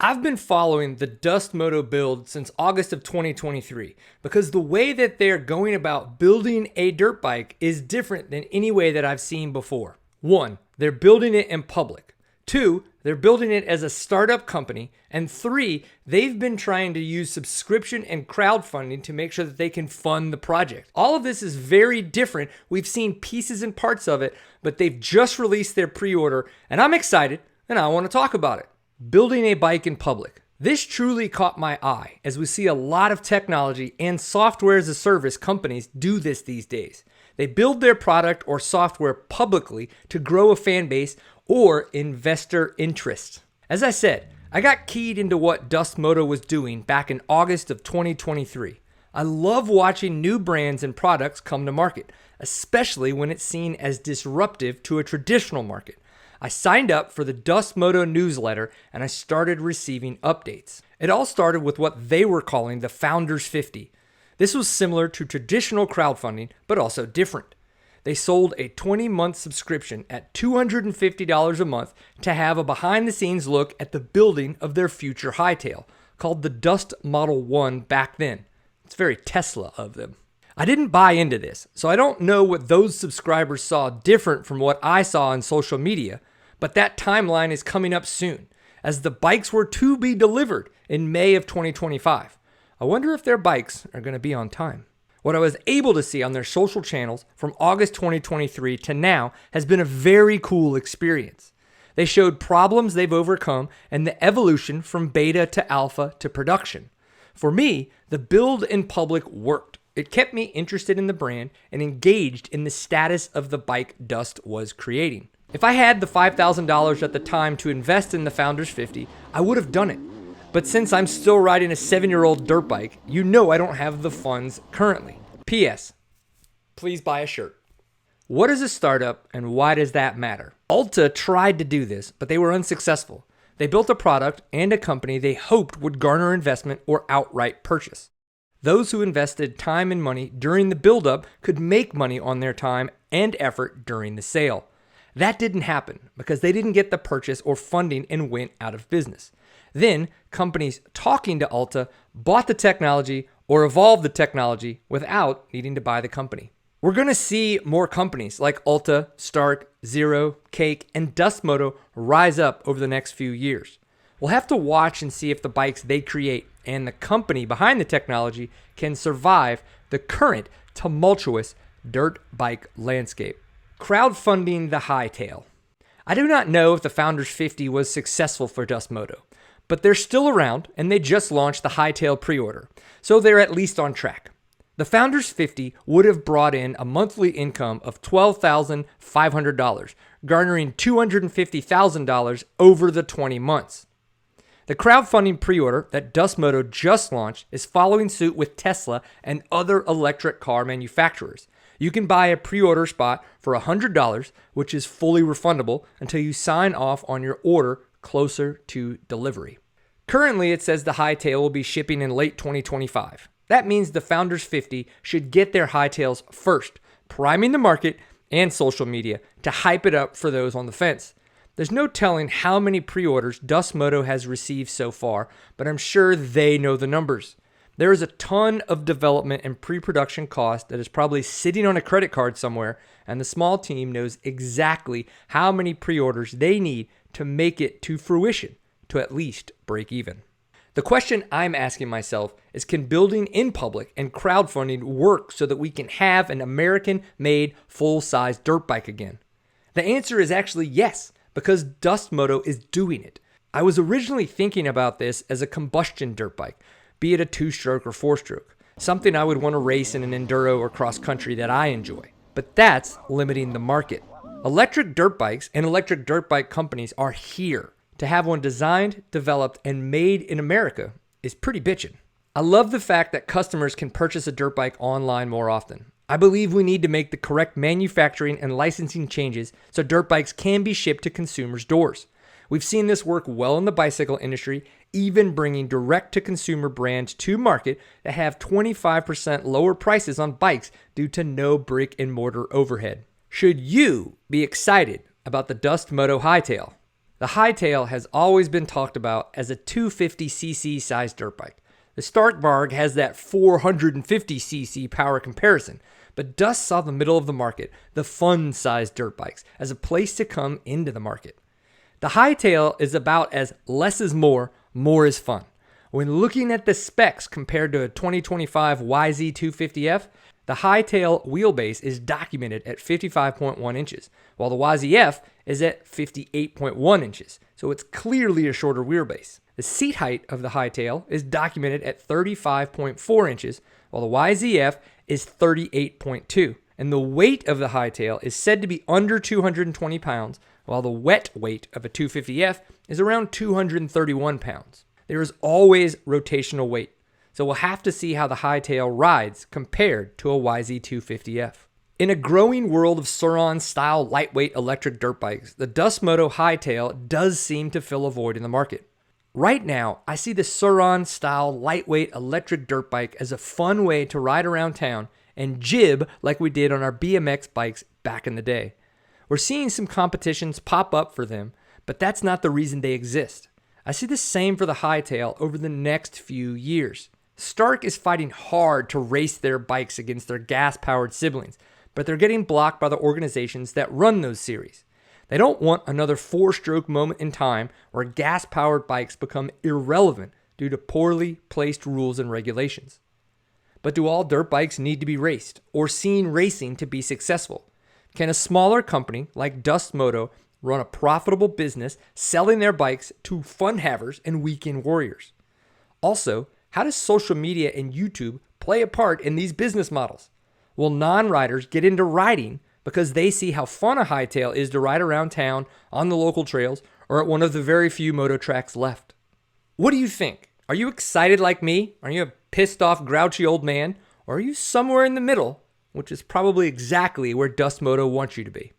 I've been following the Dust Moto build since August of 2023 because the way that they're going about building a dirt bike is different than any way that I've seen before. 1, they're building it in public. 2, they're building it as a startup company. And 3, they've been trying to use subscription and crowdfunding to make sure that they can fund the project. All of this is very different. We've seen pieces and parts of it, but they've just released their pre-order and I'm excited and I want to talk about it. Building a bike in public. This truly caught my eye as we see a lot of technology and software as a service companies do this these days. They build their product or software publicly to grow a fan base or investor interest. As I said, I got keyed into what Dust Moto was doing back in August of 2023. I love watching new brands and products come to market, especially when it's seen as disruptive to a traditional market. I signed up for the Dust Moto newsletter and I started receiving updates. It all started with what they were calling the Founders 50. This was similar to traditional crowdfunding, but also different. They sold a 20-month subscription at $250 a month to have a behind-the-scenes look at the building of their future Hightail, called the Dust Model 1 back then. It's very Tesla of them. I didn't buy into this, so I don't know what those subscribers saw different from what I saw on social media, but that timeline is coming up soon, as the bikes were to be delivered in May of 2025. I wonder if their bikes are going to be on time. What I was able to see on their social channels from August 2023 to now has been a very cool experience. They showed problems they've overcome and the evolution from beta to alpha to production. For me, the build in public worked. It kept me interested in the brand and engaged in the status of the bike Dust was creating. If I had the $5,000 at the time to invest in the Founders 50, I would have done it. But since I'm still riding a 7-year-old dirt bike, you know I don't have the funds currently. P.S. Please buy a shirt. What is a startup and why does that matter? Alta tried to do this, but they were unsuccessful. They built a product and a company they hoped would garner investment or outright purchase. Those who invested time and money during the build-up could make money on their time and effort during the sale. That didn't happen because they didn't get the purchase or funding and went out of business. Then, companies talking to Alta bought the technology or evolved the technology without needing to buy the company. We're going to see more companies like Alta, Stark, Zero, Cake, and Dust Moto rise up over the next few years. We'll have to watch and see if the bikes they create and the company behind the technology can survive the current tumultuous dirt bike landscape. Crowdfunding the Hightail. I do not know if the Founders 50 was successful for Dust Moto, but they're still around and they just launched the Hightail pre-order, so they're at least on track. The Founders 50 would have brought in a monthly income of $12,500, garnering $250,000 over the 20 months. The crowdfunding pre-order that Dust Moto just launched is following suit with Tesla and other electric car manufacturers. You can buy a pre-order spot for $100, which is fully refundable until you sign off on your order closer to delivery. Currently, it says the Hightail will be shipping in late 2025. That means the Founders 50 should get their Hightails first, priming the market and social media to hype it up for those on the fence. There's no telling how many pre-orders Dust Moto has received so far, but I'm sure they know the numbers. There is a ton of development and pre-production cost that is probably sitting on a credit card somewhere, and the small team knows exactly how many pre-orders they need to make it to fruition, to at least break even. The question I'm asking myself is, can building in public and crowdfunding work so that we can have an American-made full-size dirt bike again? The answer is actually yes, because Dust Moto is doing it. I was originally thinking about this as a combustion dirt bike, be it a 2-stroke or 4-stroke, something I would want to race in an enduro or cross-country that I enjoy. But that's limiting the market. Electric dirt bikes and electric dirt bike companies are here. To have one designed, developed, and made in America is pretty bitchin'. I love the fact that customers can purchase a dirt bike online more often. I believe we need to make the correct manufacturing and licensing changes so dirt bikes can be shipped to consumers' doors. We've seen this work well in the bicycle industry, even bringing direct-to-consumer brands to market that have 25% lower prices on bikes due to no brick-and-mortar overhead. Should you be excited about the Dust Moto Hightail? The Hightail has always been talked about as a 250cc size dirt bike. The Starkvarg has that 450cc power comparison, but Dust saw the middle of the market, the fun-sized dirt bikes, as a place to come into the market. The Hightail is about as less is more is fun. When looking at the specs compared to a 2025 YZ250F, the Hightail wheelbase is documented at 55.1 inches, while the YZF is at 58.1 inches, so it's clearly a shorter wheelbase. The seat height of the Hightail is documented at 35.4 inches, while the YZF is 38.2, and the weight of the Hightail is said to be under 220 pounds, while the wet weight of a 250F is around 231 pounds. There is always rotational weight, so we'll have to see how the Hightail rides compared to a YZ250F. In a growing world of Sur-Ron-style lightweight electric dirt bikes, the Dust Moto Hightail does seem to fill a void in the market. Right now, I see the Sur-Ron-style lightweight electric dirt bike as a fun way to ride around town and jib like we did on our BMX bikes back in the day. We're seeing some competitions pop up for them, but that's not the reason they exist. I see the same for the Hightail over the next few years. Stark is fighting hard to race their bikes against their gas-powered siblings, but they're getting blocked by the organizations that run those series. They don't want another four-stroke moment in time where gas-powered bikes become irrelevant due to poorly placed rules and regulations. But do all dirt bikes need to be raced or seen racing to be successful? Can a smaller company like Dust Moto run a profitable business selling their bikes to fun havers and weekend warriors? Also, how does social media and YouTube play a part in these business models? Will non-riders get into riding because they see how fun a Hightail is to ride around town on the local trails or at one of the very few moto tracks left? What do you think? Are you excited like me? Are you a pissed off, grouchy old man? Or are you somewhere in the middle, which is probably exactly where Dust Moto wants you to be?